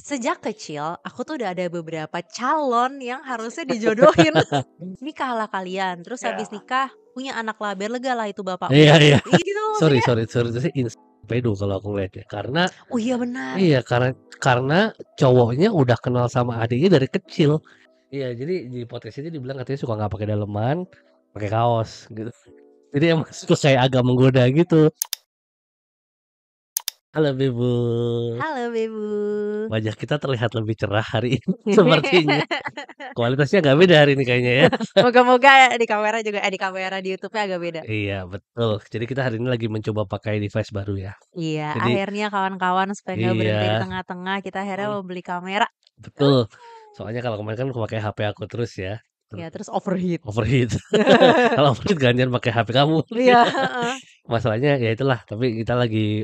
Sejak kecil, aku tuh udah ada beberapa calon yang harusnya dijodohin. Nikah lah kalian, terus habis Ya. nikah punya anak lah, biar lega lah itu Iya bapakmu. iya. Gitu Sorry maksudnya. sorry sorry itu sih pedo kalau aku lihatnya. Karena Oh iya benar. iya karena cowoknya udah kenal sama adiknya dari kecil. Iya, jadi di podcast ini dibilang katanya suka nggak pakai daleman, pakai kaos gitu. Jadi emang suka kayak agak menggoda gitu. Halo Bebo. Halo Bebu. Wajah kita terlihat lebih cerah hari ini sepertinya. Kualitasnya agak beda hari ini kayaknya ya. Moga-moga di kamera juga, di kamera di YouTube-nya agak beda. Iya, betul. Jadi kita hari ini lagi mencoba pakai device baru ya. Iya, Jadi akhirnya kawan-kawan supaya nggak berhenti di iya, tengah-tengah, kita akhirnya mau beli kamera. betul. Soalnya kalau kemarin kan aku pakai HP aku terus ya. Ya, terus overheat. Overheat. Kalau overheat gantian pakai HP kamu. Iya, heeh. Masalahnya ya itulah, tapi kita lagi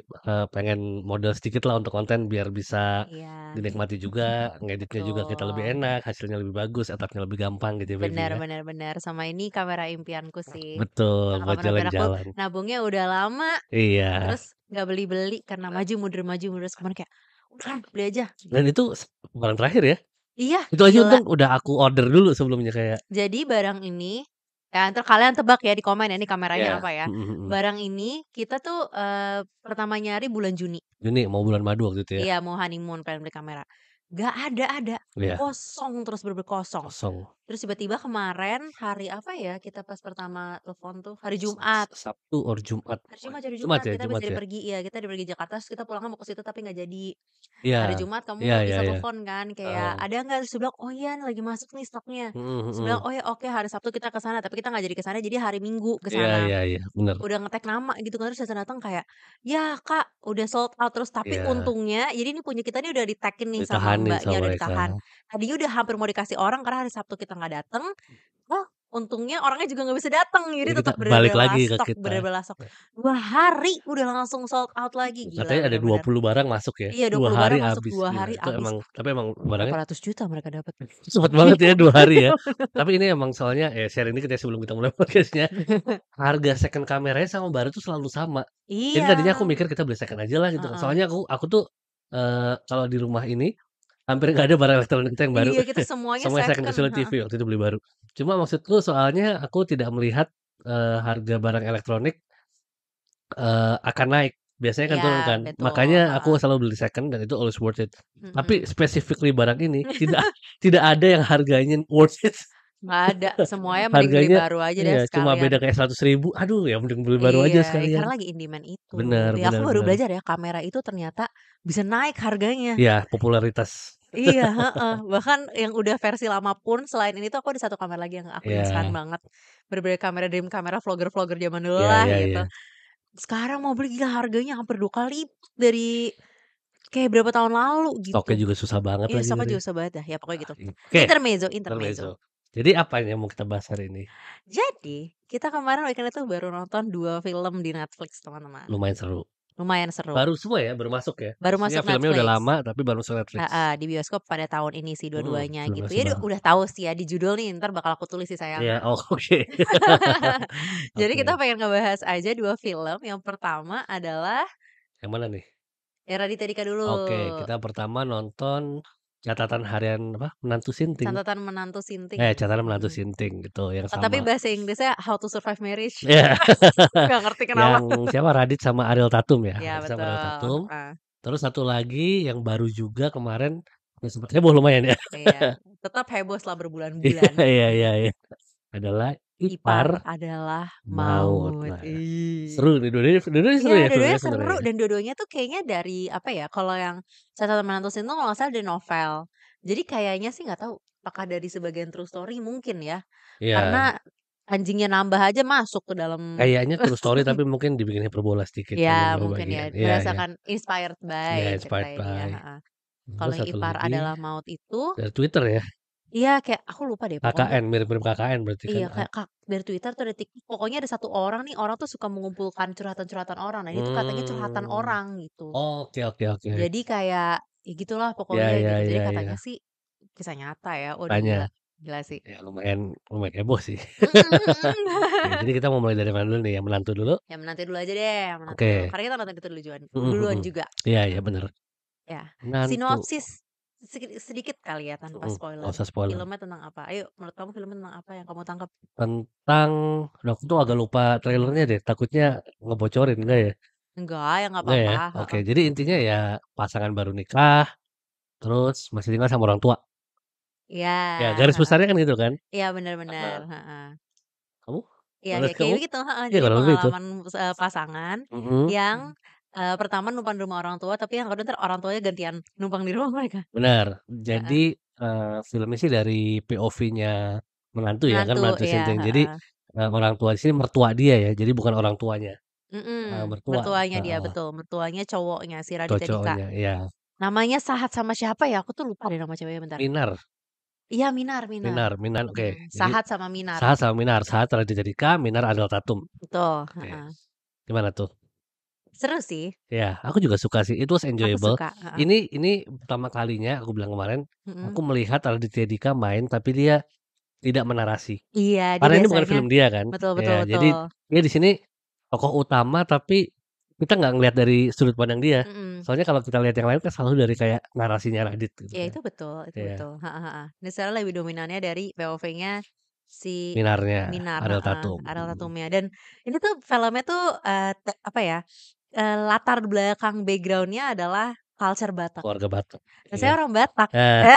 pengen modal sedikit lah untuk konten biar bisa Iya, dinikmati juga, ngeditnya juga kita lebih betul. enak, hasilnya lebih bagus, setupnya lebih gampang gitu ya, Baby Benar ya. benar benar, sama ini kamera impianku sih. Betul, Karena buat kamera impian aku jalan-jalan. nabungnya udah lama, Iya. terus nggak beli-beli karena maju mundur, terus kemarin kayak, "Udah beli aja," Dan gitu. itu barang terakhir ya. Iya, Itu aja gila. untung udah aku order dulu sebelumnya kayak Jadi barang ini, ya entar kalian tebak ya di komen ya, ini kameranya ya, apa ya. mhm mhm. Barang ini kita tuh, pertama nyari bulan Juni. Juni mau bulan madu waktu itu ya. Iya, mau honeymoon pengen beli kamera. Gak ada, Iya, kosong terus bener-bener kosong. kosong. Terus tiba-tiba kemarin hari apa ya kita pas pertama telepon tuh, hari Jumat. Sabtu or Jumat. Hari Jumat Jumat ya, kita habis Jumat dari ya. pergi, iya kita dari pergi Jakarta terus kita pulangnya mau ke situ tapi nggak jadi. Iya, Hari Jumat iya kamu iya bisa iya. telepon kan kayak, Heeh. "Ada nggak?" Terus dia bilang, "Oh iya nih lagi masuk nih stoknya." Mhm Terus bilang, mhm. "Oh ya oke hari Sabtu kita ke sana." Tapi kita nggak jadi ke sana jadi hari Minggu ke Iya sana. iya iya, bener. Udah nge-tag nama gitu kan, terus datang-datang kayak, "Ya Kak, udah sold out." Terus tapi Iya, untungnya jadi ini punya kita nih udah di-tag-in nih sama ditahanin Mbaknya, sama udah mereka. ditahan. Tadinya udah hampir mau dikasih orang karena hari Sabtu kita nggak dateng, oh untungnya orangnya juga nggak bisa dateng, jadi Jadi kita tetep balik bener-bener lagi last ke stock, kita. bener-bener last stock. 2 hari udah langsung sold out lagi, gila Katanya ada bener-bener. 20 barang masuk ya, Iya 2 20 hari barang masuk, habis, 2 gila hari itu habis. emang tapi emang Berapa barangnya ratus juta mereka dapat. cepet banget ya 2 hari ya. Tapi ini emang soalnya sharing dikit ya sebelum kita mulai podcast-nya, harga second kameranya sama baru tuh selalu sama. Jadi Iya, tadinya aku mikir kita beli second aja lah gitu kan, heeh. soalnya aku tuh, kalau di rumah ini hampir nggak ada barang elektronik kita yang baru, Iya kita semuanya semuanya second second, kecuali heeh. TV waktu itu beli baru. Cuma maksudku soalnya aku tidak melihat, harga barang elektronik akan naik, biasanya kan Iya turun kan, betul, makanya aku heeh. selalu beli second dan itu always worth it. Tapi Mhm. specifically barang ini tidak tidak ada yang harganya worth it. Nggak ada, semuanya mending beli Harganya baru aja deh iya, cuma sekalian. beda kayak 100.000, aduh ya mending beli baru Iya, aja ya sekalian. karena lagi in demand itu. Bener Ya aku bener baru bener. belajar ya kamera itu ternyata bisa naik harganya. Iya, popularitas. Iya, heeh. Bahkan yang udah versi lama pun selain ini tuh aku ada satu kamera lagi yang aku instan Iya, banget. Bener-bener kamera dream kamera vlogger-vlogger zaman dulu iya lah iya iya. gitu. Sekarang mau beli gila harganya hampir 2 kali lipat dari kayak berapa tahun lalu Stoknya gitu. juga susah banget Iya lagi stoknya katanya. juga susah banget dah, ya pokoknya gitu. Oke, Intermezzo intermezzo. intermezzo. Jadi apa yang mau kita bahas hari ini? Jadi, kita kemarin weekend itu baru nonton 2 film di Netflix teman-teman. Lumayan seru. Lumayan seru. Baru semua ya, baru masuk ya? Baru Maksudnya masuk filmnya udah Netflix. lama tapi baru masuk Netflix. Heeh, di bioskop pada tahun ini sih dua-duanya Film gitu. masih Ya baru. udah tahu sih ya di judul nih, entar bakal aku tulis sih sayang. Iya, oh oke. Jadi kita Oke, pengen ngebahas aja 2 film. Yang pertama adalah yang mana nih? Raditya Dika dulu, Oke, kita pertama nonton catatan harian apa, Menantu Sinting. Catatan Menantu Sinting. Catatan Menantu Mhm. Sinting gitu, yang Oh, tapi sama bahasa Inggrisnya How to Survive Marriage. iya, Nggak ngerti kenapa. yang siapa, Radit sama Ariel Tatum ya, Ya Radit sama Ariel betul, Tatum. heeh. Terus satu lagi yang baru juga kemarin, yang sempet heboh lumayan ya. Iya, tetap heboh setelah Iya berbulan-bulan. iya iya iya, adalah Ipar Ipar adalah Maut. maut. Nah, Ih. seru nih dua-duanya seru Iya, ya dua-duanya filmnya seru sebenarnya ya? dan dua-duanya tuh kayaknya dari apa ya, kalau yang Catatan Menantu Sintu kalau nggak salah dari novel. Jadi kayaknya sih nggak tahu apakah dari sebagian true story mungkin ya. Iya, Karena anjingnya nambah aja masuk ke dalam kayaknya true story tapi mungkin dibikin hiperbola sedikit ya kan beberapa mungkin ya, bagian. Iya iya. berdasarkan inspired Iya, by cerita inspired ini ya, by. heeh. Kalau Terus yang satu Ipar lagi adalah maut itu, dari Twitter ya, iya kayak aku lupa deh pokoknya KKN, mirip-mirip KKN berarti kan iya kayak dari Twitter tuh ada TikTok, pokoknya ada satu orang nih, orang tuh suka mengumpulkan curhatan-curhatan orang. Nah ini tuh katanya curhatan mmm, orang gitu. oke oke oke. Jadi kayak, ya gitulah Iya pokoknya iya gitu. Jadi iya iya. katanya sih kisah nyata ya. Waduh Tanya, gila, gila sih. ya lumayan lumayan heboh sih. Mhm Oke, mhm. jadi kita mau mulai dari mana dulu nih, yang menantu dulu? Yang menanti dulu aja deh, yang menanti dulu. Oke, Karena kita nonton itu duluan mhm duluan mhm. juga. Iya iya bener, Ya, menantu. sinopsis. sedikit kali ya tanpa Nggak spoiler. usah spoiler. Filmnya tentang apa? Ayo, menurut kamu filmnya tentang apa yang kamu tangkap? Tentang aduh aku tuh agak lupa trailernya deh, takutnya ngebocorin, enggak ya? Enggak, ya nggak Enggak ya? apa-apa, Oke, heeh. jadi intinya ya pasangan baru nikah, terus masih tinggal sama orang tua. Iya, Ya garis heeh. besarnya kan gitu kan? Iya, bener bener, Heeh. heeh. Kamu? Iya, Menurut kayak kamu? begitu, heeh. Iya Jadi kurang lebih itu? pengalaman, pasangan Mhm, yang, pertama numpang di rumah orang tua, tapi yang kedua entar orang tuanya gantian numpang di rumah mereka. benar. Heeh. Jadi, filmnya sih dari POV-nya menantu ya kan, Menantu, menantu iya, Sinting. Jadi, heeh. orang tua di sini mertua dia ya, jadi bukan orang tuanya. Mertua, Mertuanya dia, heeh, betul, mertuanya cowoknya si Raditya Dika. cowoknya, iya. Namanya Sahat sama siapa ya? Aku tuh lupa deh nama ceweknya, bentar. Minar Iya, Minar Minar. Minar, oke. Jadi, Sahat sama Minar. Sahat sama Minar, Sahat Raditya Dika, Minar Adel Tatum. Betul, Oke, heeh. gimana tuh? Seru sih, Ya, aku juga suka sih, it was aku enjoyable. suka, heeh. Ini pertama kalinya aku bilang kemarin, Mhm. aku melihat Raditya Dika main tapi dia tidak menarasi. Iya, dia Karena ini bukan biasanya film dia kan, betul betul ya jadi betul. dia di sini tokoh utama tapi kita nggak ngelihat dari sudut pandang dia. Mhm. Soalnya kalau kita lihat yang lain kan selalu dari kayak narasinya Radit gitu Ya kan. itu Iya, betul, heeh heeh. Dan sekarang lebih dominannya dari POV-nya si Minarnya Minar, Ariel heeh, Tatum, Ariel Tatumnya. Dan ini tuh filmnya tuh, apa ya, latar belakang background-nya adalah culture Batak. keluarga Batak, Dan saya iya. orang Batak. Ah,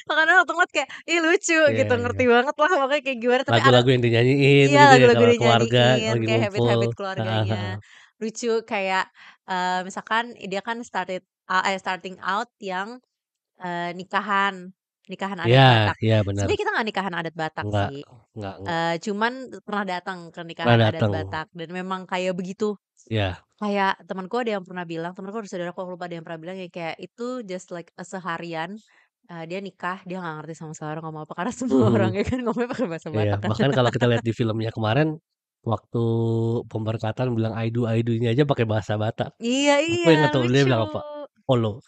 Makanya waktu ngeliat kayak, ih lucu iya gitu, iya. ngerti banget lah pokoknya kayak gimana, tapi ada Lagu-lagu yang dinyanyiin iya, gitu ya lagu-lagu kalau keluarga dinyanyiin, lagi kayak ngumpul. habit-habit Heeh keluarganya, heeh. lucu kayak, misalkan dia kan starting out yang, nikahan nikahan Iya adat Batak. iya bener. Sebenarnya kita nggak nikahan adat Batak Enggak sih, enggak. cuman pernah datang ke Pernah nikahan adat dateng. Batak dan memang kayak begitu. Iya. Kayak temanku ada yang pernah bilang, temanku ada saudaraku aku lupa ada yang pernah bilang ya kayak itu just like seharian, dia nikah, dia nggak ngerti sama sekali orang ngomong apa karena semua Mhm. orangnya kan ngomongnya pakai bahasa Iya, Batak kan. bahkan kalau kita lihat di filmnya kemarin, waktu pemberkatan bilang "I do" ini aja pakai bahasa Batak. Iya Aku iya, inget tuh dia lucu. bilang apa, "Olo."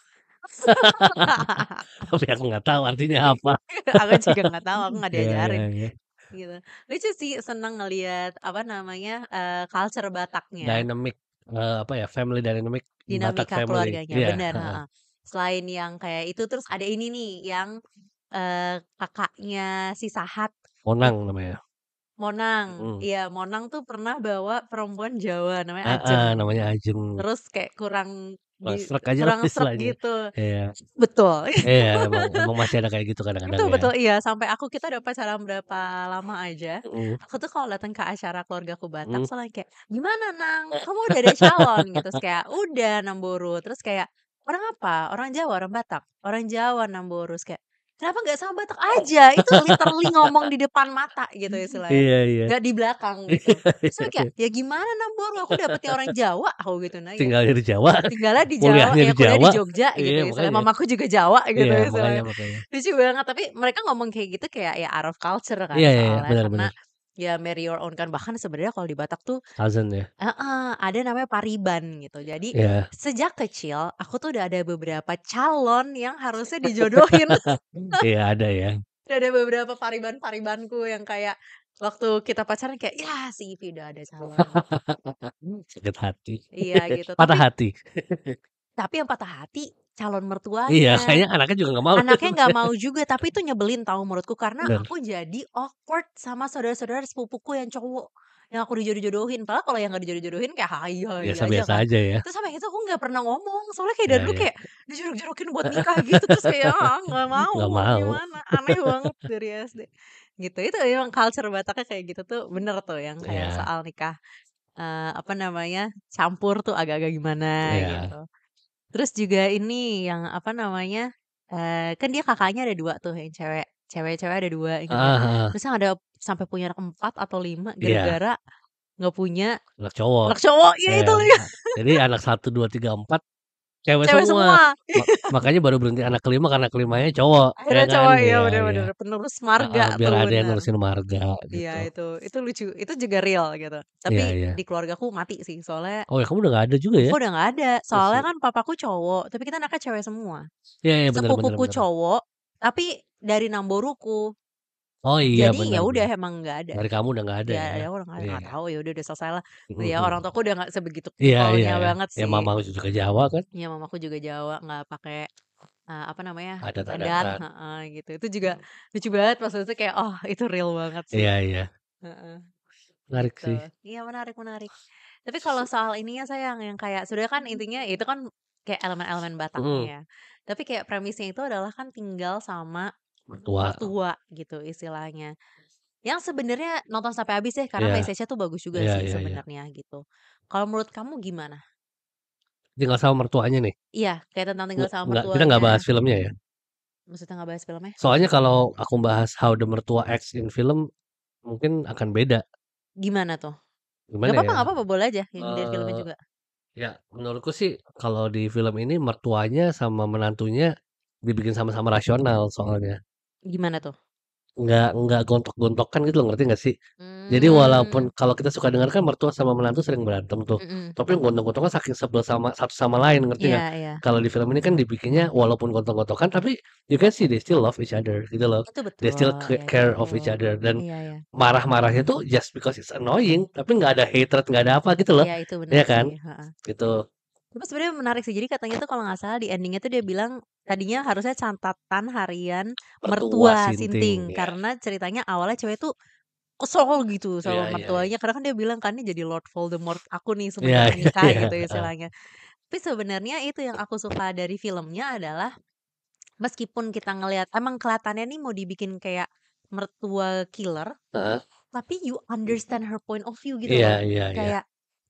Tapi aku nggak tahu artinya apa. Aku juga nggak tahu, aku nggak Iya iya diajarin, iya. gitu. Lucu sih, seneng ngelihat, apa namanya, culture Bataknya, Dynamic, apa ya, family dynamic, Batak dinamika family. keluarganya, Iya, bener, heeh. heeh. Selain yang kayak itu, terus ada ini nih yang, kakaknya si Sahat, Monang namanya. Monang, Mhm. iya Monang tuh pernah bawa perempuan Jawa namanya Heeh, Ajeng, namanya Ajeng. terus kayak Sreg aja lah kurang sreg istilahnya. gitu. Iya. Betul, Iya, emang masih ada kayak gitu kadang-kadang betul ya. betul, iya sampai kita udah pacaran berapa lama aja, Mhm aku tuh kalau datang ke acara keluargaku Batak mhm. selalu kayak, "Gimana Nang, kamu udah ada calon?" Gitu, terus kayak, "Udah Namburu," terus kayak, "Orang apa?" "Orang Jawa, orang Batak." "Orang Jawa Namburu," terus kayak, "Kenapa nggak sama Batak aja?" Itu literally ngomong di depan mata gitu istilahnya, Iya iya. nggak di belakang gitu. Terus aku kayak, "Ya gimana Namburu, aku dapetnya orang Jawa," aku gituin aja. Tinggalnya di Jawa, Tinggalnya di Jawa, kuliahnya ya di kuliah di Jawa. Jogja gitu Iya istilahnya, makanya. mamaku juga Jawa gitu Iya makanya istilahnya. makanya. Lucu banget, tapi mereka ngomong kayak gitu kayak ya out of culture kan Iya iya iya, soalnya bener karena bener. ya marry your own kan, bahkan sebenarnya kalau di Batak tuh Cousin ya? heeh, ada namanya pariban gitu. Jadi Iya. sejak kecil aku tuh udah ada beberapa calon yang harusnya dijodohin. Iya ada ya. Udah ada beberapa pariban-paribanku yang kayak waktu kita pacaran kayak, "Ya si Ivi udah ada calon." Sakit hati. Iya gitu, Patah hati. tapi yang patah hati calon Iya mertuanya. kayaknya anaknya juga nggak mau Anaknya nggak mau juga, tapi itu nyebelin tahu menurutku, karena bener. aku jadi awkward sama saudara-saudara sepupuku yang cowok, yang aku dijodoh-jodohin. Padahal kalau yang nggak dijodoh-jodohin kayak hai hai aja Biasa-biasa kan. aja ya. Terus sampai itu aku nggak pernah ngomong, soalnya kayak Iya dari dulu iya. kayak dijorok-jorokin buat nikah gitu, terus kayak, "Ah, nggak mau, Nggak mau mau. gimana?" Aneh banget dari SD. Gitu, itu emang culture Bataknya kayak gitu tuh bener tuh yang kayak Iya soal nikah, apa namanya, campur tuh agak-agak gimana iya. gitu. Terus juga ini yang apa namanya, kan dia kakaknya ada 2 tuh yang cewek, cewek-cewek ada 2 inget nggak? Heeh heeh. Terus yang ada sampai punya anak 4 atau 5 Iya, gara-gara nggak punya anak cowok. anak cowok, ya Iya. itu lagi Jadi anak 1, 2, 3, 4 cewek cewek semua. semua. Makanya baru berhenti anak kelima karena kelimanya cowok, ya Akhirnya kan? cowok, iya Iya bener iya. bener, penerus marga Heeh, biar tuh, ada yang bener. ngurusin marga Iya gitu. itu lucu, itu juga real gitu. Tapi Iya iya. di keluargaku mati sih, soalnya Oh ya kamu udah nggak ada juga ya? aku udah nggak ada, Iya soalnya sih. kan papaku cowok, tapi kita anaknya cewek semua. Iya iya, bener bener Sepupuku bener. cowok, tapi dari Namboruku. Oh iya, Jadi bener ya udah bener. emang nggak ada. Dari kamu udah nggak ada Ya ya? ya udah Iya. nggak tahu, ya udah selesai lah. Mhm Ya orang mhm. tuaku udah nggak sebegitu Iya iya kentalnya ya. banget Ya sih. mamaku juga Jawa kan? Ya mamaku juga Jawa, nggak pakai apa namanya, adat, Adat-adatan. heeh, gitu. Itu juga Mmm. lucu banget maksudnya kayak, oh itu real banget sih, Iya iya, heeh, menarik gitu. sih. Iya menarik menarik. Tapi kalau soal ininya Sayang, yang kayak sebenarnya kan intinya itu kan kayak elemen-elemen Bataknya Mhm, ya. Tapi kayak premisnya itu adalah kan tinggal sama mertua. mertua gitu istilahnya. Yang sebenarnya nonton sampai habis deh karena Iya message-nya tuh bagus juga iya sih iya iya. sebenarnya gitu. Kalau menurut kamu gimana? Tinggal sama mertuanya nih? Iya, kayak tentang tinggal sama Kita nggak mertuanya, bahas filmnya ya? maksudnya nggak bahas filmnya? Soalnya kalau aku bahas How the Mertua Acts in Film, mungkin akan beda. Gimana tuh? Gimana ya, Nggak apa-apa, boleh aja yang dari filmnya eee, juga. ya menurutku sih kalau di film ini mertuanya sama menantunya dibikin sama-sama rasional soalnya. Gimana tuh? Nggak gontok-gontokan gitu loh, ngerti nggak sih? Jadi walaupun Mmm, kalau kita suka dengar kan mertua sama menantu sering berantem tuh, mhm, tapi gontok-gontokan saking sebel sama satu sama lain, ngerti iya nggak? iya, Kalau di film ini kan dibikinnya walaupun gontok-gontokan tapi you can see they still love each other gitu loh. itu They betul, still iya itu care of betul. each other dan Iya iya. marah-marahnya tuh just because it's annoying, tapi nggak ada hatred, nggak ada apa gitu loh, Iya itu benar iya kan? sih, heeh. Gitu, Tapi sebenarnya menarik sih, jadi katanya tuh kalau nggak salah di ending-nya tuh dia bilang, tadinya harusnya catatan harian mertua mertua sinting, Sinting, ya. karena ceritanya awalnya cewek tuh kesel gitu Iya sama iya iya. mertuanya, karena kan dia bilang kan, "Ini jadi Lord Voldemort aku nih Iya semenjak iya menikah," iya, gitu heeh. istilahnya. Tapi sebenarnya itu yang aku suka dari filmnya adalah, meskipun kita ngelihat emang kelihatannya nih mau dibikin kayak mertua killer, Heeh, tapi you understand her point of view gitu iya loh. iya iya, Kayak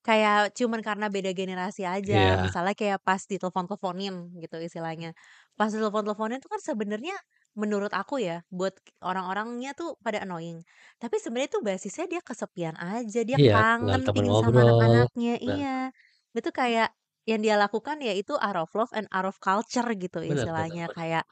kayak cuman karena beda generasi aja, iya, misalnya kayak pas ditelepon-teleponin gitu istilahnya. Pas ditelepon-teleponin tuh kan sebenarnya menurut aku ya, buat orang-orangnya tuh pada annoying. Tapi sebenarnya tuh basisnya dia kesepian aja, dia iya, nggak ada kangen teman pingin sama ngobrol, anak-anaknya, nah, iya. Itu kayak yang dia lakukan ya itu out of love and out of culture gitu bener bener istilahnya. bener. Kayak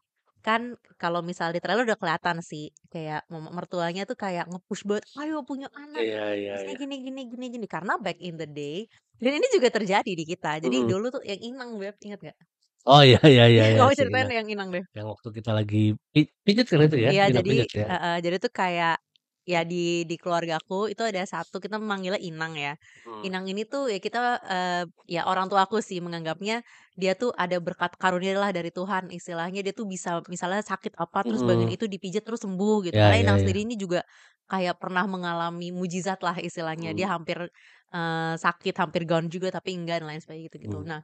kan kalau misal di trailer udah kelihatan sih, kayak mertuanya tuh kayak nge-push banget, "Ayo punya anak, Iya iya harusnya iya, gini gini gini gini." Karena back in the day dan ini juga terjadi di kita. Jadi mhm. dulu tuh yang Inang Beb, inget nggak? Oh iya iya iya iya Kamu sih ceritain ingat, deh yang Inang deh. yang waktu kita lagi pijet kan itu ya? Iya Nginep jadi pijet ya? heeh, jadi tuh kayak, ya di keluargaku itu ada satu kita memanggilnya Inang ya. Mhm, Inang ini tuh ya kita, ya orang tua aku sih menganggapnya dia tuh ada berkat karunia lah dari Tuhan istilahnya dia tuh bisa misalnya sakit apa terus bagian mhm, itu dipijat terus sembuh gitu. iya Karena iya Inang iya, sendiri ini juga kayak pernah mengalami mujizat lah istilahnya. mhm Dia hampir, sakit, hampir down juga tapi enggak dan lain sebagainya gitu-gitu. mhm. Nah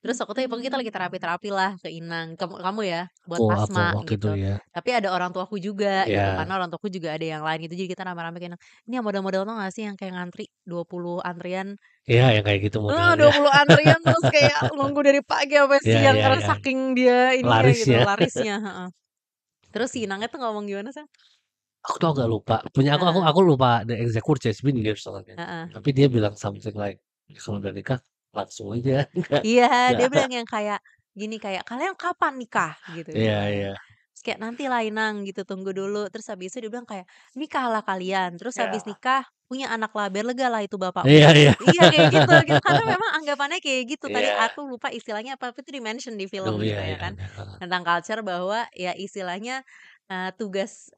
terus waktu itu ya pokoknya kita lagi terapi-terapi lah ke Inang, kamu ya, buat Aku asma waktu itu gitu. ya, Tapi ada orang tuaku juga gitu, iya, karena orang tuaku juga ada yang lain gitu, jadi kita rame-rame ke Inang, "Ini yang model-model tau gak sih yang kayak ngantri 20 antrian?" iya yang kayak gitu modelnya, 20 antrian terus kayak nunggu dari pagi sampai iya siang iya karena iya, saking dia ininya gitu, larisnya. larisnya, heeh. Terus si Inangnya tuh ngomong gimana, Sang? Aku tuh agak lupa, punya aku Heeh aku lupa the exact words ya, it's been years soalnya. heeh. Tapi dia bilang something like, "Ya kalau udah nikah langsung aja." Iya, dia Nggak bilang yang kayak gini, kayak, "Kalian kapan nikah?" Gitu iya istilahnya. iya, Terus kayak, "Nantilah Inang," gitu, "tunggu dulu." Terus habis itu dia bilang kayak, "Nikahlah kalian, terus habis iya. nikah punya anaklah, biar legalah itu Iya bapakmu." iya. Iya, kayak gitu gitu, karena memang anggapannya kayak gitu. Tadi Iya. aku lupa istilahnya apa, tapi itu di-mention di Aduh, film iya gitu ya iya kan, iya, heeh. tentang culture bahwa ya istilahnya, tugas,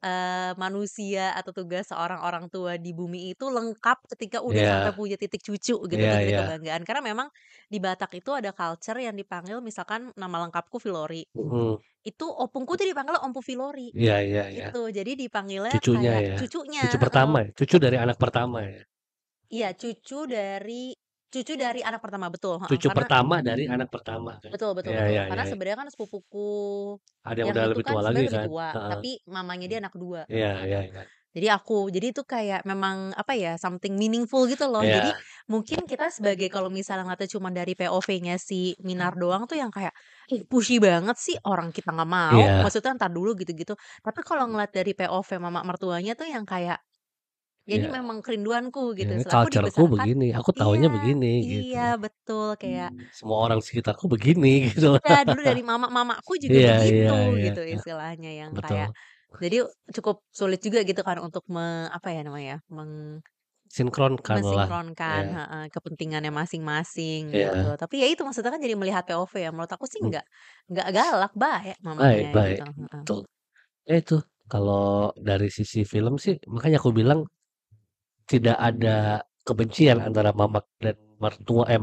manusia atau tugas seorang orang tua di bumi itu lengkap ketika udah sampai Iya, punya titik cucu gitu, iya titik iya, kebanggaan. Karena memang di Batak itu ada culture yang dipanggil misalkan nama lengkapku Filori, mhm. itu opungku tuh dipanggilnya Ompu Filori, Iya iya iya. gitu. Jadi dipanggilnya Cucunya kayak ya? Cucu cucunya pertama heeh. ya? Cucu dari anak pertama ya? Iya, cucu dari anak pertama, betul, heeh. Cucu Karena pertama dari anak pertama kan? betul betul Iya betul. iya iya Karena iya. sebenarnya kan sepupuku Ada yang yang udah itu lebih kan tua lagi sebenarnya lebih kan? tua, Heeh. tapi mamanya dia anak kedua. Iya iya iya. Jadi itu kayak memang, apa ya, something meaningful gitu loh. Jadi Iya mungkin kita sebagai kalau misalnya ngeliatnya cuma dari POV-nya si Minar doang tuh yang kayak, "Ih, pushy banget sih, orang kita nggak mau, iya. maksudnya entar dulu," gitu-gitu. Tapi kalau ngeliat dari POV mama mertuanya tuh yang kayak, "Ya ini Iya memang kerinduanku," gitu, iya, "setelah aku culture-ku dibesarkan." begini, aku taunya Iya begini gitu. iya, betul, kayak Semua orang sekitarku begini gitu. iya, dulu dari mamaku juga Iya iya begitu, iya gitu iya, istilahnya, yang betul. kayak jadi cukup sulit juga gitu kan untuk apa ya namanya, Sinkronkanlah. mensinkronkan, Iya heeh, kepentingannya masing-masing gitu. iya, Tapi ya itu maksudnya kan jadi melihat POV ya, menurut aku sih mmm, nggak galak, baik baik mamanya baik, gitu, heeh. betul. Ya itu, kalau dari sisi film sih makanya aku bilang tidak ada kebencian antara Mamak dan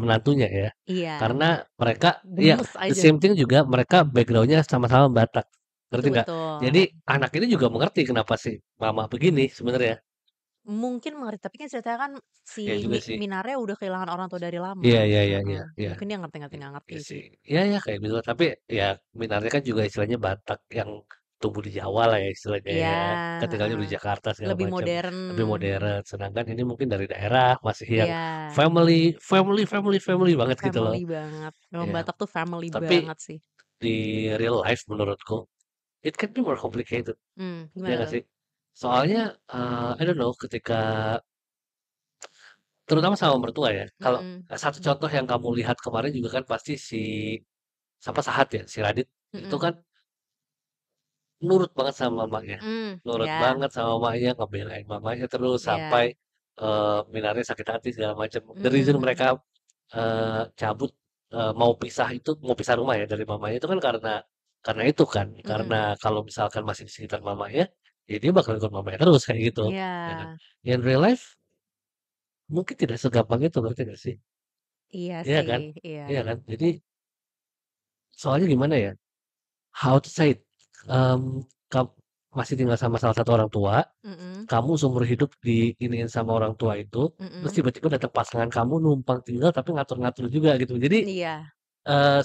menantunya ya. Iya, Karena mereka ya gemes the aja. same thing juga mereka background-nya sama-sama Batak, ngerti Betul nggak? betul. Jadi anak ini juga mengerti kenapa si mama begini sebenarnya. Mungkin mengerti, tapi kan ceritanya kan Iya si juga sih. Minare udah kehilangan orang tua dari Iya lama, iya iya iya heeh. iya. Mungkin dia ngerti-ngerti nggak ngerti Iya sih. sih. Iya ya kayak gitu. Tapi ya Minarnya kan juga istilahnya Batak yang tumbuh di Jawa lah ya istilahnya Iya, ya. Kan tinggalnya heeh. di Jakarta segala Lebih macam. modern, Lebih mhm. modern. Sedangkan ini mungkin dari daerah masih yang Iya, family, family, family, family banget gitu loh. family banget. Memang Iya. Batak tuh family Tapi banget sih. di real life menurutku it can be more complicated. Ya Gimana nggak tuh? sih? Soalnya I don't know ketika terutama sama mertua ya. Kalau Mhm, satu contoh yang kamu lihat kemarin juga kan pasti si siapa Sahat ya, si Radit itu mhm. kan nurut banget sama mamanya. Nurut Iya, banget sama mamanya, ngebelain mamanya terus sampai iya. Minarnya sakit hati segala macam. The Mhm reason mhm. mereka cabut mau pisah itu mau pisah rumah ya dari mamanya itu kan karena itu kan karena Mhm. kalau misalkan masih di sekitar mamanya ya dia bakal ikut mamanya terus kayak gitu ya kan. Iya. In real life mungkin tidak segampang itu ngerti gak sih? Iya Iya sih, kan? iya. Iya kan? Jadi soalnya gimana ya? How to say it? Kamu masih tinggal sama salah satu orang tua, Mhm kamu seumur hidup diiniin sama orang tua itu, terus mhm. tiba-tiba datang pasangan kamu numpang tinggal tapi ngatur-ngatur juga gitu. Jadi Iya.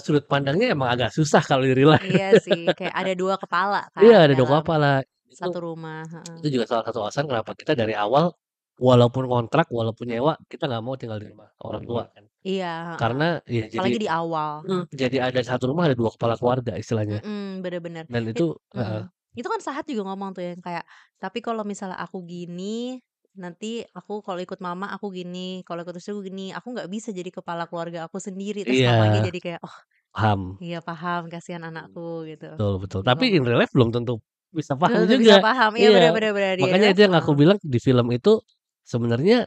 sudut pandangnya emang agak susah kalau di real life. Iya sih, kayak ada 2 kepala Iya, kan ada 2 dalam kepala. Itu satu rumah, heeh. itu juga salah satu alasan kenapa kita dari awal, walaupun kontrak, walaupun nyewa, kita nggak mau tinggal di rumah orang tua kan. Iya, heeh. Karena ya Apalagi di awal. jadi ada satu rumah ada 2 kepala keluarga istilahnya. Bener bener. Dan itu heeh, Itu kan Sahat juga ngomong tuh yang kayak, "Tapi kalau misalnya aku gini, nanti aku kalau ikut mama aku gini, kalau ikut istri aku gini, aku nggak bisa jadi kepala keluarga aku sendiri." Terus mamanya iya, jadi kayak, "Oh, paham. iya paham, kasihan anakku," gitu. Betul betul. Dia Tapi in ngomong real life belum tentu bisa paham belum tentu bisa juga. paham. Iya bener Iya, bener bener, di makanya real itu life yang aku emang bilang di film itu sebenarnya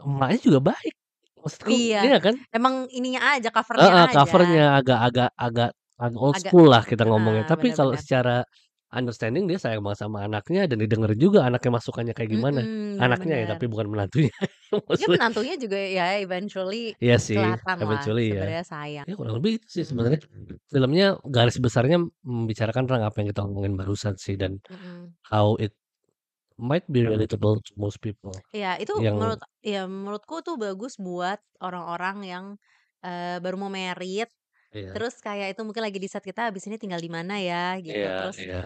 emaknya juga baik. Maksudku iya, iya kan? emang ininya aja, cover-nya Heeh, aja. cover-nya agak old Agak school lah kita ngomongnya. heeh, Tapi bener kalau bener. secara understanding dia sayang banget sama anaknya dan didengerin juga anaknya masukannya kayak gimana. Bener Anaknya ya, bener. tapi bukan menantunya. Ya Maksudnya menantunya juga ya eventually iya sih, kelihatanlah eventually ya. sebenarnya sayang. Ya kurang lebih itu sih Mhm sebenarnya. Filmnya garis besarnya membicarakan tentang apa yang kita omongin barusan sih dan mhm. how it might be relatable to most people Iya, itu yang menurutku tuh bagus buat orang-orang yang, baru mau merit, iya terus kayak itu mungkin lagi di saat kita habis ini tinggal di mana ya gitu, iya terus, iya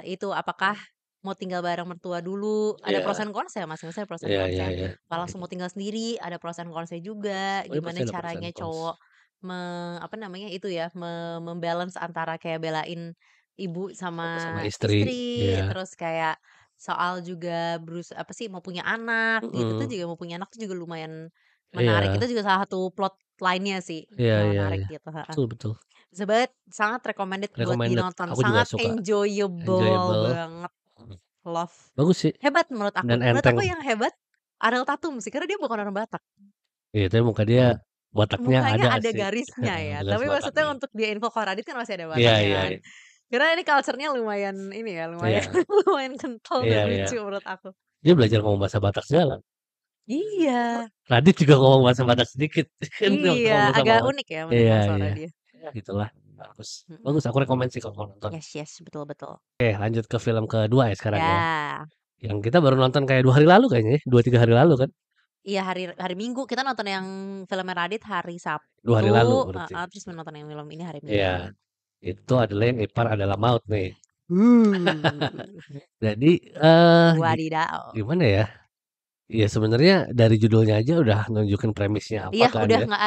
itu apakah mau tinggal bareng mertua dulu, ada pros iya and cons ya masing-masing ada pros and iya cons iya ya. iya Kalau langsung mau tinggal sendiri ada pros and cons-nya juga, oh iya pasti gimana ada pros and caranya cons cowok apa namanya itu ya, mem-balance antara kayak belain ibu apa sama sama istri istri, ya terus kayak soal juga apa sih, mau punya anak gitu tuh mhm, juga mau punya anak tuh juga lumayan menarik. Itu iya juga salah satu plot line-nya sih iya yang iya menarik iya gitu, heeh. betul betul Bisa banget, sangat recommended buat recommended ditonton, aku juga sangat suka enjoyable enjoyable banget, love. bagus sih Hebat menurut dan aku. Menurut enteng aku yang hebat Ariel Tatum sih, karena dia bukan orang Batak. iya tapi muka dia wataknya Mukanya ada ada sih garisnya ya, garis tapi maksudnya wataknya untuk dia info Radit kan masih ada iya Bataknya iya kan. iya Karena ini culture-nya lumayan ini ya, lumayan iya lumayan kental iya dan iya lucu menurut aku. dia belajar ngomong bahasa Batak segala Iya, Radit juga ngomong bahasa Batak sedikit kan waktu iya, ngobrol sama agak orang unik ya iya mendengar suara iya dia. ya gitulah bagus Mhm. bagus aku rekomen sih kalau mau nonton Yes yes, betul betul. oke lanjut ke film kedua ya sekarang ya Ya, yang kita baru nonton kayak 2 hari lalu kayaknya ya 2, 3 hari lalu kan iya hari hari Minggu kita nonton yang filmnya Radit hari 2 hari lalu Sabtu, berarti heeh, terus menonton yang film ini hari iya Minggu. itu adalah yang Ipar Adalah Maut nih Uh, jadi eh wadidaw. gimana ya ya sebenarnya dari judulnya aja udah nunjukin premisnya apa Iya kan udah ya nggak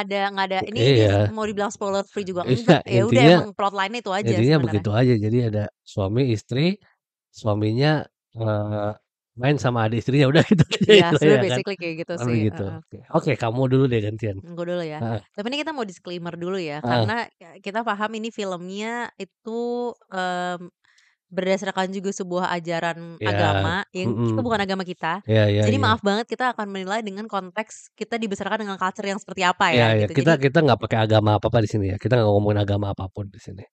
ada ini iya mau dibilang spoiler free juga iya enggak, ya udah intinya emang plot line itu aja intinya sebenarnya. begitu aja jadi ada suami istri suaminya eh, main sama adik istrinya udah gitu aja Iya istilahnya sebenarnya kan basically kayak gitu kurang sih, lebih gitu heeh. oke oke kamu dulu deh gantian Gue dulu ya. Heeh, Tapi ini kita mau disclaimer dulu ya, heeh. karena kita paham ini filmnya itu, berdasarkan juga sebuah ajaran Iya, agama, yang itu mhm, bukan agama kita. iya iya Jadi iya. maaf banget kita akan menilai dengan konteks kita dibesarkan dengan culture yang seperti apa Iya ya iya, gitu. kita Jadi kita nggak pakai agama apa-apa di sini ya, kita nggak ngomongin agama apapun di sini.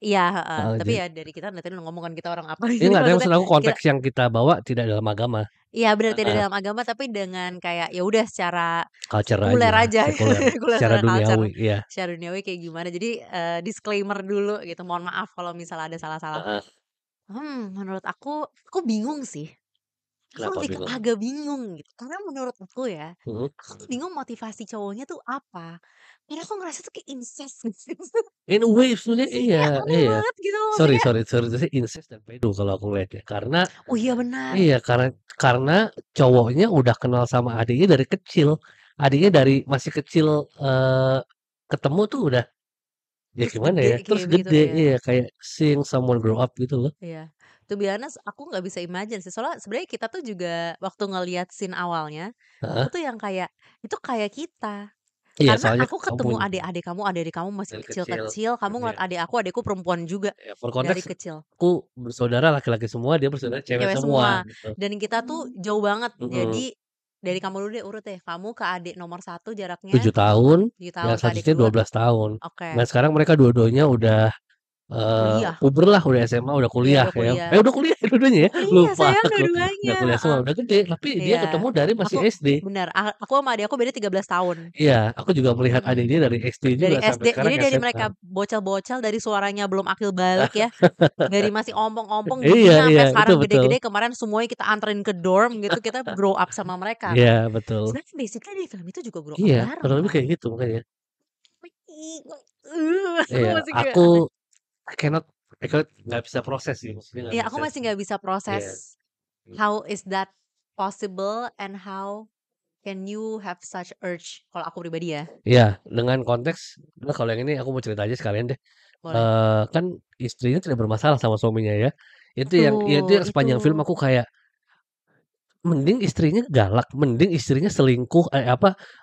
iya, heeh, Heeh, tapi jadi ya dari kita dari tadi ngomong kan kita orang apa, iya jadi nggak, tapi maksudnya maksud aku kita konteks yang kita bawa tidak dalam agama. Iya bener tidak Heeh, dalam agama tapi dengan kayak ya udah secara culture sekuler aja, aja, sekuler, sekuler secara secara culture, duniawi, iya, secara duniawi kayak gimana. Jadi, disclaimer dulu gitu, mohon maaf kalau misalnya ada salah-salah. heeh. Menurut aku bingung sih. Aku Kenapa lebih ke bingung? agak bingung gitu, karena menurut aku ya, Mhm. aku tuh bingung motivasi cowoknya tuh apa. Karena aku ngerasa tuh kayak incest gitu. In a way sebenarnya iya, Iya aneh iya. banget gitu loh Sorry maksudnya. sorry sorry to say incest dan pedo kalau aku lihatnya. Karena Oh iya benar. iya, karena cowoknya udah kenal sama adiknya dari kecil. Adiknya dari masih kecil, ketemu tuh udah ya Terus gimana gede ya, terus kayak begitu, gede, iya. iya kayak seeing someone grow up gitu loh. Iya. To be honest, aku nggak bisa imagine sih, soalnya sebenarnya kita tuh juga waktu ngelihat scene awalnya, aku Heeh. tuh yang kayak, itu kayak kita. Iya, Karena soalnya aku kamu ketemu adik-adik kamu masih dari kecil, kecil-kecil, kamu iya. ngeliat adik aku, adikku perempuan juga Ya for dari konteks kecil. aku bersaudara laki-laki semua, dia bersaudara cewek Cewek semua semua, gitu. dan kita tuh jauh banget. Mhm. Jadi, dari kamu dulu deh urut deh, kamu ke adik nomor satu 7 jaraknya tahun, 7 yang tahun, ke adik selanjutnya kedua 12 tahun. Dan oke, sekarang mereka dua-duanya udah, kuliah. puber lah, udah SMA, udah Iya kuliah udah ya. kuliah. Udah kuliah ya dua-duanya ya? Udah kuliah Lupa sayang aku. Udah dua-duanya, kuliah semua, heeh. udah gede, tapi dia Iya, ketemu dari masih aku SD. bener, aku sama adik aku beda 13 tahun. Iya, aku juga melihat adik Mhm. dia dari SD juga Dari sampai SD, sekarang jadi dari SMA. mereka bocil-bocil, dari suaranya belum akil balik ya, dari masih ompong-ompong, Iya giginya iya, sampai itu sekarang betul. gede-gede, kemarin semuanya kita anterin ke dorm gitu, kita grow up sama mereka kan. Iya, betul. Sebenarnya basically di film itu juga grow up Iya, bareng kurang lebih kan. kayak gitu makanya. Aku Iya, masih kayak aku aneh. I cannot nggak bisa proses sih, maksudnya nggak Iya, aku bisa masih sih. nggak bisa Iya. proses, how is that possible and how can you have such urge, kalau aku pribadi ya. Iya, dengan konteks nah kalau yang ini aku mau cerita aja sekalian deh. Boleh. Kan istrinya tidak bermasalah sama suaminya ya. Itu yang Itu. sepanjang film aku kayak, mending istrinya galak, mending istrinya selingkuh,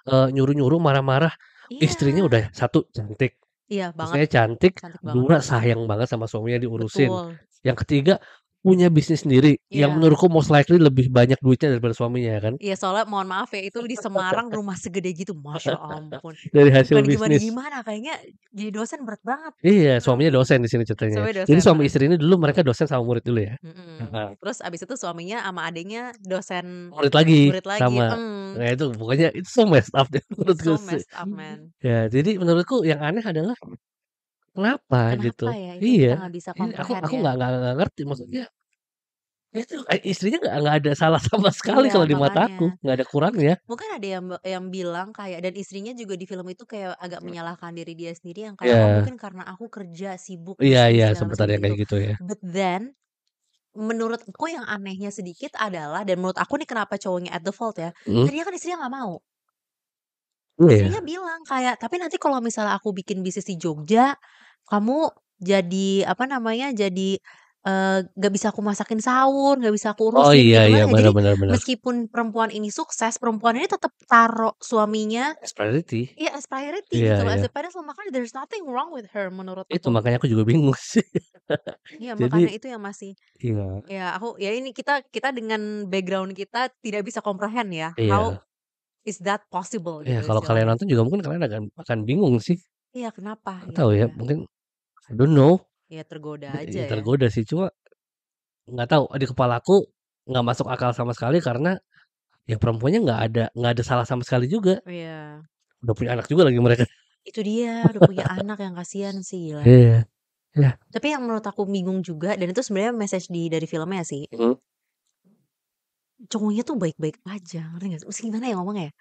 nyuruh-nyuruh, marah-marah. Istrinya Iya, udah satu cantik, iya banget, istrinya cantik, cantik banget. 2 sayang banget sama suaminya diurusin. Betul. Yang ketiga, punya bisnis sendiri yang Iya. menurutku most likely lebih banyak duitnya daripada suaminya ya kan, Iya, soalnya mohon maaf ya, itu di Semarang rumah segede gitu, Masya ampun. dari hasil Bukan bisnis. gimana-gimana, kayaknya jadi dosen berat banget. Iya, Heeh, suaminya dosen di sini ceritanya. suaminya Jadi dosen, suami bener. istri ini dulu mereka dosen sama murid dulu ya? Mhm. Heeh. Terus abis itu suaminya sama adiknya dosen Murid lagi murid lagi, sama nah itu pokoknya itu so messed up deh menurutku so sih. messed up man. Ya jadi menurutku yang aneh adalah kenapa Kenapa gitu. ya? Itu yang kita Iya, nggak bisa ini aku comprehend aku ya. nggak ngerti maksudnya itu, istrinya nggak ada salah sama sekali Iya, kalau di mata makanya. aku, nggak ada Mungkin kurangnya. mungkin ada yang bilang kayak, dan istrinya juga di film itu kayak agak menyalahkan diri dia sendiri yang kayak, "Oh Iya, mungkin karena aku kerja, sibuk, iya terus ini iya segala sempet macam ada yang gitu." kayak gitu ya. But then, menurut aku yang anehnya sedikit adalah, dan menurut aku nih kenapa cowoknya at the fault ya, Mhm, tadinya kan istrinya nggak mau. iya Istrinya ya? bilang kayak, "Tapi nanti kalau misalnya aku bikin bisnis di Jogja, kamu jadi apa namanya, jadi, nggak bisa aku masakin sahur, nggak bisa aku Oh urusin," iya gitu iya, kan ya. bener Jadi bener bener. meskipun perempuan ini sukses, perempuan ini tetap taruh suaminya Prosperity. iya as priority Iya gitu loh, iya. as a pedestal, makanya there's nothing wrong with her menurut Itu aku. makanya aku juga bingung sih. Iya makanya Jadi itu yang masih iya ya aku ya ini kita kita dengan background kita tidak bisa comprehend ya, how iya is that possible iya, gitu kalau kalian istilahnya. nonton juga mungkin kalian akan bingung sih. Iya kenapa Nggak tahu gitu ya, ya. mungkin I don't know, Ya tergoda aja ya ya. tergoda sih, cuma nggak tahu, di kepalaku nggak masuk akal sama sekali karena ya perempuannya nggak ada salah sama sekali juga. Iya. Udah punya anak juga lagi mereka. Itu dia, udah punya anak yang kasihan sih, gila. Iya, iya, Tapi yang menurut aku bingung juga, dan itu sebenarnya message dari filmnya sih, mhm, cowoknya tuh baik-baik aja, ngerti nggak sih? Mesti gimana ya ngomongnya ya?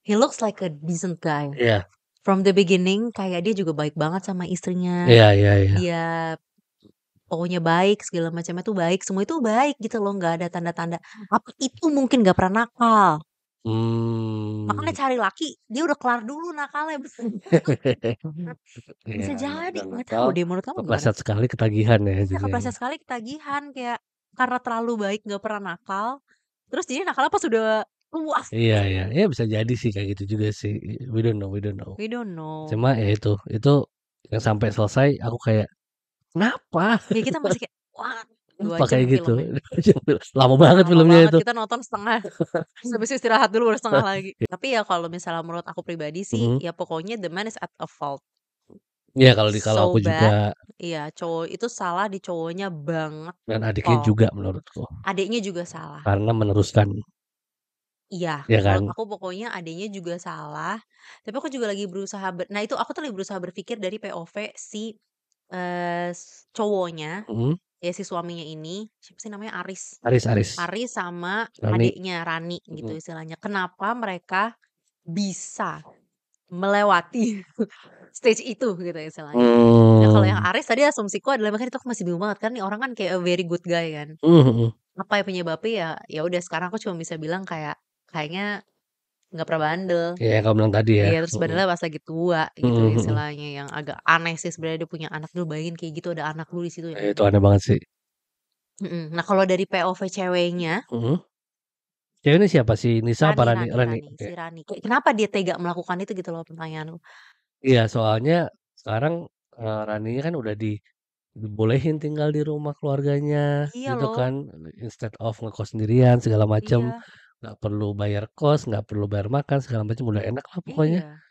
He looks like a decent guy. iya, From the beginning kayak dia juga baik banget sama istrinya, iya iya iya. dia pokoknya baik, segala macamnya tuh baik, semua itu baik gitu loh, nggak ada tanda-tanda, apa itu mungkin nggak pernah nakal. Makanya Mmm. cari laki, dia udah kelar dulu nakalnya, bisa Iya, bisa jadi, nggak nggak tahu nakal, deh menurut kamu gimana? kepleset sekali ketagihan ya Iya jadinya. kepleset sekali ketagihan, kayak karena terlalu baik nggak pernah nakal, terus jadi nakalnya pas udah tua. Iya iya, ya bisa jadi sih kayak gitu juga sih, we don't know we don't know. We don't know. Cuma ya itu yang sampai selesai aku kayak, "Kenapa? Ya kita masih kayak, wah 2 Kenapa jam kayak gitu?" filmnya, Lama banget lama filmnya banget, itu. kita nonton setengah, terus habis itu istirahat dulu baru setengah lagi. Tapi ya kalau misalnya menurut aku pribadi sih, Mhm, ya pokoknya the man is at a fault. Iya kalau So aku juga bad. Iya, cowok itu salah di cowoknya banget, dan adiknya tol. juga menurutku, Adiknya juga salah. karena meneruskan, Iya, ya menurut kan? aku pokoknya adiknya juga salah, tapi aku juga lagi berusaha nah itu aku tuh lagi berusaha berpikir dari POV si, cowoknya, Mhm, ya si suaminya ini, siapa sih namanya, Aris. Aris, Aris sama Rani, adiknya, Rani gitu mhm, istilahnya. Kenapa mereka bisa melewati stage itu gitu istilahnya. Nah kalau yang mmm, Aris tadi asumsiku adalah makanya itu aku masih bingung banget kan nih orang kan kayak a very good guy kan. mhm mhm, Apa yang penyebabnya ya ya udah sekarang aku cuma bisa bilang kayak, kayaknya nggak pernah bandel. iya yang kamu bilang tadi ya, Iya, terus mhm, bandelnya pas lagi tua gitu mhm mhm, istilahnya, yang agak aneh sih sebenarnya dia punya anak dulu, bayangin kayak gitu ada anak dulu di situ yang itu aneh banget sih, Nah kalau dari POV ceweknya, mhm, ceweknya siapa sih Nisa apa Rani Rani? Rani Rani, Rani, oke. si Rani, kayak kenapa dia tega melakukan itu gitu loh pertanyaanku. Iya soalnya sekarang, Raninya kan udah dibolehin tinggal di rumah keluarganya Iya gitu loh, kan, instead of ngekos sendirian segala macem, iya nggak perlu bayar kos, nggak perlu bayar makan segala macem, udah enak lah pokoknya, iya,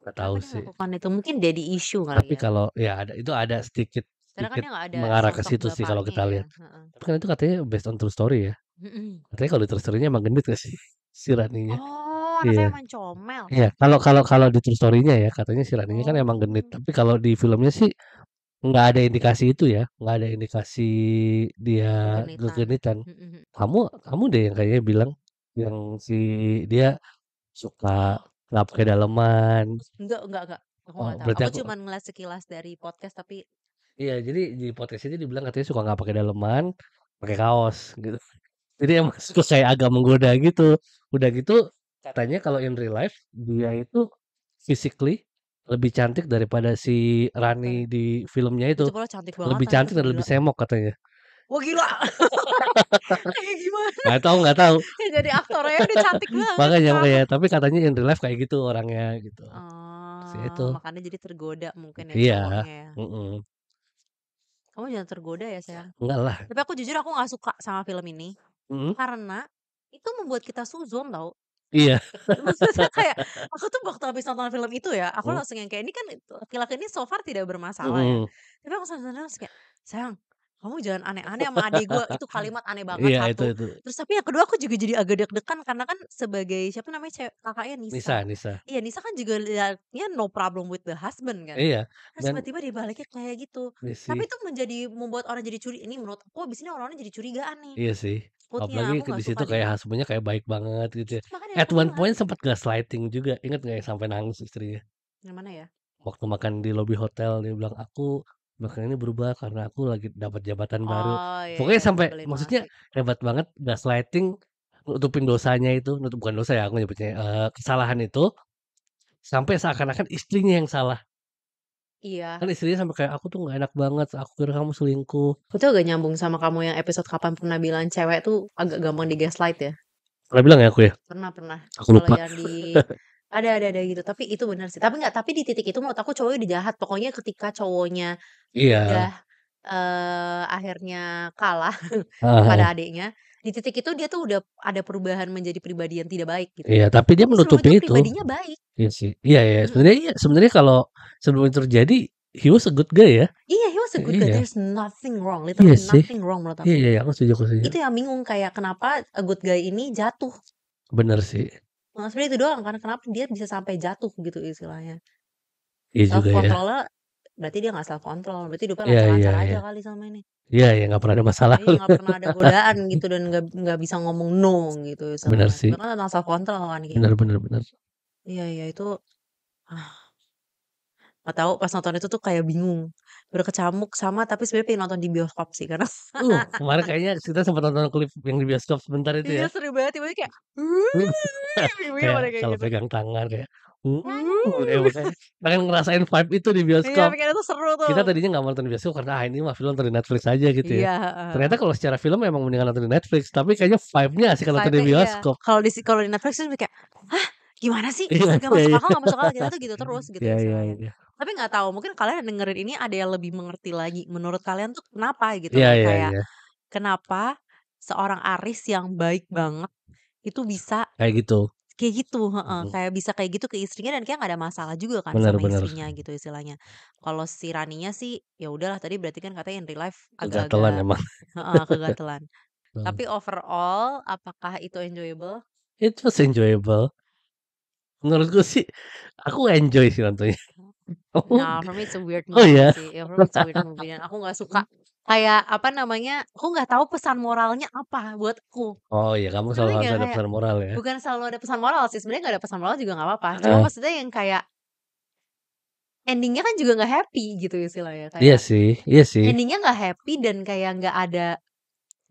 nggak kenapa tahu dia sih. melakukan itu? Mungkin daddy issue kali Tapi ya, kalau ya ada sedikit karena kan sedikit dia nggak ada mengarah ke sosok situ sih kalau bapaknya kita ya, lihat. heeh, Tapi kan itu katanya based on true story ya, mhm. katanya kalau di true story-nya emang gendut nggak sih si Raninya? Oh, anaknya Iya emang comel? iya, kalau kalau kalau di true story-nya ya katanya si Raninya kan emang gendut, Oh, tapi kalau di filmnya sih nggak ada indikasi itu ya, nggak ada indikasi dia kegenitan, kegendutan. mhm mhm. Kamu kamu deh yang kayaknya bilang, yang si dia suka nggak pakai daleman. Enggak, aku Oh nggak tahu. berarti Aku aku cuman ngeliat sekilas dari podcast tapi iya jadi di podcast itu dibilang katanya suka nggak pakai daleman, pakai kaos gitu. Jadi emang suka kayak agak menggoda gitu. Udah gitu katanya kalau in real life dia itu physically lebih cantik daripada si Rani aktornya. di filmnya itu. Itu pula cantik banget Lebih anjir, cantik dan lebih gila. semok katanya. Wah gila, kayak gimana? Nggak tahu, Yang jadi aktornya udah cantik banget, makanya, kenapa? tapi katanya in real life kayak gitu orangnya gitu. Si Oh, itu. makanya jadi tergoda mungkin ya Iya, cowoknya ya. mhm. Kamu jangan tergoda ya sayang. Enggak lah, Tapi aku jujur aku nggak suka sama film ini, mhm, karena itu membuat kita suzon tau. iya, Maksudnya kayak, aku tuh waktu habis nonton film itu ya, aku mhm, langsung yang kayak, ini kan laki-laki ini so far tidak bermasalah ya. mhm, Tapi aku terus kayak, "Sayang, kamu jangan aneh-aneh sama adik gue." Itu kalimat aneh banget, iya satu. itu, Terus tapi yang kedua aku juga jadi agak deg-degan karena kan sebagai siapa namanya kakaknya Nisa. Nisa, Iya, Nisa kan juga liatnya no problem with the husband kan. iya, Terus dan tiba-tiba dibaliknya kayak gitu. iya Tapi sih itu membuat orang jadi ini menurut aku abis ini orang-orang jadi curigaan nih. iya sih, Takutnya, apalagi aku di nggak situ suka deh. kayak husband-nya kayak baik banget gitu ya. Itu makanya At aku one bilang. point sempat gaslighting juga, inget nggak yang sampai nangis istrinya? Yang mana ya? Waktu makan di lobi hotel dia bilang, "Aku belakangan ini berubah karena aku lagi dapat jabatan baru." Oh, iya Pokoknya iya, sampai nyebelin banget maksudnya sih. hebat banget gaslighting, nutupin dosanya itu, bukan dosa ya aku nyebutnya, kesalahan itu, sampai seakan-akan istrinya yang salah. Iya, Kan istrinya sampai kayak, "Aku tuh nggak enak banget, aku kira kamu selingkuh." itu agak nyambung sama kamu yang episode kapan pernah bilang cewek tuh agak gampang di-gaslight ya? Pernah bilang ya aku ya? Pernah pernah. Aku Kalau lupa. yang ada gitu, tapi itu benar sih. Tapi nggak tapi di titik itu menurut aku cowoknya udah jahat. Pokoknya ketika cowoknya Iya, udah, akhirnya kalah heeh kepada heeh. adiknya, di titik itu dia tuh udah ada perubahan menjadi pribadi yang tidak baik gitu. Iya, tapi dia Tapi sebelum menutupi itu itu. pribadinya baik. Iya sih. Iya iya, Mhm. sebenarnya kalau sebelum itu terjadi, he was a good guy ya. Iya, he was a good guy, Iya, there's nothing wrong, iya literally sih. nothing wrong menurut Iya aku. iya iya, aku setuju. Itu yang bingung kayak kenapa a good guy ini jatuh. Bener sih. Sebenarnya itu doang kan, kenapa dia bisa sampai jatuh gitu istilahnya. Iya Self juga ya. control-nya berarti dia nggak self control, berarti hidupnya Iya iya lancar-lancar iya. aja kali sama ini. Iya iya, nggak pernah ada masalah. Iya, nggak pernah ada godaan gitu dan nggak bisa ngomong no gitu Bener istilahnya. Itu sih. kan tentang self control kan kayak Bener gitu. bener bener. Iya iya itu, ah, nggak tahu pas nonton itu tuh kayak bingung. Udah kecamuk sama tapi sebenarnya pengen nonton di bioskop sih karena Kemarin kayaknya kita sempat nonton klip yang di bioskop sebentar itu iya ya. seru banget tiba-tiba kayak, ibu-ibu Kayak pada kayak kalau gitu. pegang tangan kayak, kayak makanya pengen ngerasain vibe itu di Iya bioskop. pikirnya tuh seru tuh. Kita tadinya nggak mau nonton di bioskop karena, ini mah film nonton di Netflix aja gitu ya. Iya, heeh Ternyata heeh. kalau secara film emang mendingan nonton di Netflix, tapi kayaknya vibe-nya asik kalau nonton di Vibe-nya iya. bioskop. Kalau di Netflix tuh kayak, "Hah? Gimana sih? Iya Nggak iya masuk iya. akal nggak masuk akal." Kita tuh gitu terus gitu Iya iya istilahnya. iya. Tapi nggak tahu mungkin kalian yang dengerin ini ada yang lebih mengerti lagi. Menurut kalian tuh kenapa gitu Iya loh, iya kayak iya. kenapa seorang Aris yang baik banget itu bisa Kayak gitu. Kayak gitu, heeh, Mhm. kayak bisa kayak gitu ke istrinya dan kayak nggak ada masalah juga kan Bener sama bener. istrinya gitu istilahnya. Kalau si Raninya sih, ya udahlah tadi berarti kan katanya in real life Kegatelan agak-agak emang. heeh, kegatelan. Mmm. Tapi overall apakah itu enjoyable? It was enjoyable. Menurutku sih, aku enjoy sih nontonnya. Kamu Nah, for me it's a weird oh movie ya? sih, ya for me it's a weird movie dan aku nggak suka kayak apa namanya, aku nggak tahu pesan moralnya apa buat aku. Oh ya kamu selalu Ngerti harus nggak? ada Kayak pesan moral ya? bukan selalu ada pesan moral sih, sebenarnya nggak ada pesan moral juga nggak apa-apa, cuma Heeh. maksudnya yang kayak ending-nya kan juga nggak happy gitu istilahnya, Iya kayak sih iya sih. ending-nya nggak happy dan kayak nggak ada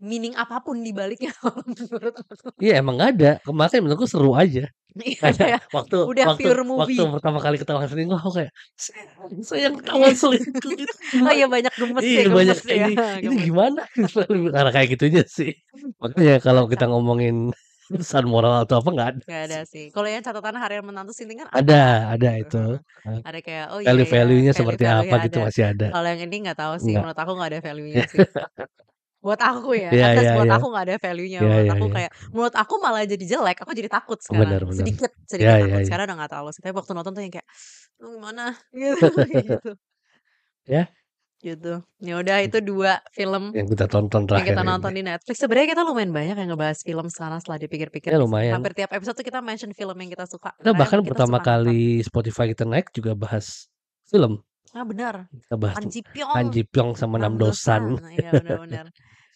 meaning apapun di baliknya kalau menurut aku. Iya emang nggak ada, makanya menurutku seru aja. Iya, Kayak kayak waktu udah waktu pure waktu movie. pertama kali ketahuan selingkuh aku kayak, "Sayang Iya. ketahuan selingkuh gitu Oh gimana?" iya banyak Iya banyak gemes ya, ini gemes. gimana? Karena kayak gitunya sih. Makanya kalau kita Kocak. ngomongin pesan moral atau apa nggak ada Nggak ada sih. sih. Kalau yang catatan harian menantu Sinting kan Ada ada ada gitu, itu, heeh. heeh. Ada kayak, oh iya ya, Value-value-nya seperti apa value-value-nya gitu ada. masih ada. Kalau yang ini nggak tahu sih, Enggak. menurut aku nggak ada value-nya sih. Buat aku ya, Iya at least iya buat iya. aku nggak ada value-nya, Iya menurut iya aku iya. kayak menurut aku malah jadi jelek, aku jadi takut Bener sekarang, bener. sedikit Iya sedikit iya takut, iya. sekarang udah nggak terlalu sih, tapi waktu nonton tuh yang kayak, "Aduh gimana?" Gitu, kayak gitu. Ya, Gitu. Ya udah itu 2 film yang kita tonton yang terakhir kita ini. nonton di Netflix. Sebenarnya kita lumayan banyak yang ngebahas film sekarang setelah dipikir-pikir Ya nih sih. lumayan. Hampir tiap episode tuh kita mention film yang kita suka, Kita karena bahkan emang kita pertama suka nonton. kali Spotify kita naik juga bahas film. Ah, bener, Kita bahas Han Ji Han Pyong, Ji Pyong sama Nam Dosan. Namdosan, iya bener bener.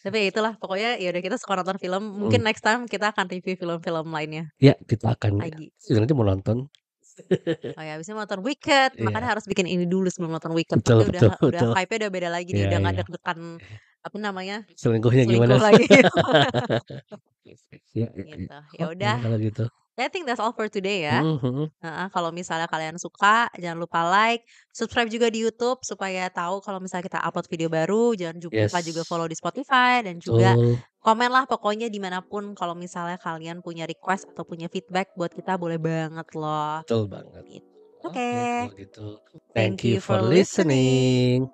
Tapi ya itulah pokoknya ya udah kita suka nonton film, mungkin Mhm. next time kita akan review film-film lainnya Ya kita akan lagi. nanti mau nonton. Oh ya habis ini mau nonton Wicked, makanya Iya, harus bikin ini dulu sebelum nonton Wicked, betul takutnya betul udah betul. hype-nya udah beda lagi nih, Iya udah nggak iya. deg-degan, apa namanya, Selingkuhnya gimana selingkuh sih? lagi. Iya iya iya. Gitu. Ya Oke udah, kalau gitu. I think that's all for today ya. Mhm mhm. Heeh, kalau misalnya kalian suka jangan lupa like, subscribe juga di YouTube supaya tahu kalau misalnya kita upload video baru, jangan lupa juga Yes, follow di Spotify dan juga betul. komen lah pokoknya dimanapun kalau misalnya kalian punya request atau punya feedback buat kita boleh banget loh. Betul banget. Gitu. Oke Oke, kalau gitu. Thank thank you you for for listening. listening.